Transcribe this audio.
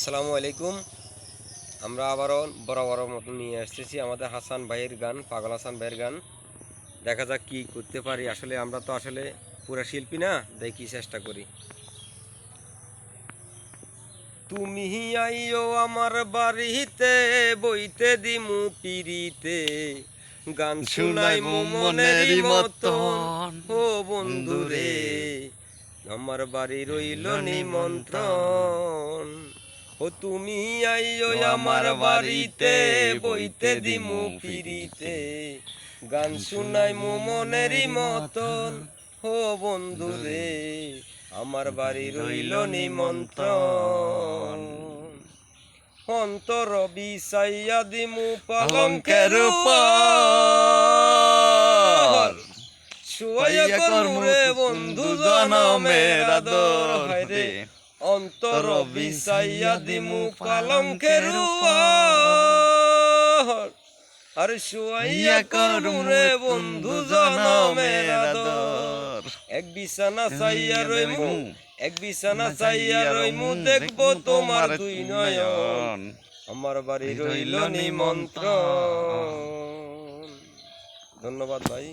আসসালামু আলাইকুম। আমরা আবারও বরাবর মতো নিয়ে আসতেছি আমাদের হাসান ভাইয়ের গান, পাগল হাসান ভাইয়ের গান। দেখা যাক কি করতে পারি। আসলে আমরা তো আসলে পুরা শিল্পী না, দেখি চেষ্টা করি। তুমি আইও আমার বাড়িতে, বইতে দিমু পিরিতে, গান শুনাই মনের মতন। ও বন্ধুরে, আমার বাড়ি রইল নিমন্ত্রণ। ও তুমি আইও আমার বাড়িতে, বইতে দিমু পিরিতে, গান শুনাই মনেরই মতন। ও বন্ধুরে, আমার বাড়ি রইল নিমন্ত্রণ। অন্তর বিছাইয়া দিমু পালঙ্কের উপর, শুয়াইয়া করমুরে বন্ধু জনমের আদর। হায়রে অন্তর বিছাইয়া দিমু পালঙ্কের উপর, আর শুয়াইয়া করমুরে বন্ধু জনমের আদর। এক বিছানা চাইয়া রইমু, এক বিছানা চাইয়া রইমু, দেখবো তোমার দুই নয়ন। আমার বাড়ি রইল নিমন্ত্রণ। ধন্যবাদ ভাই।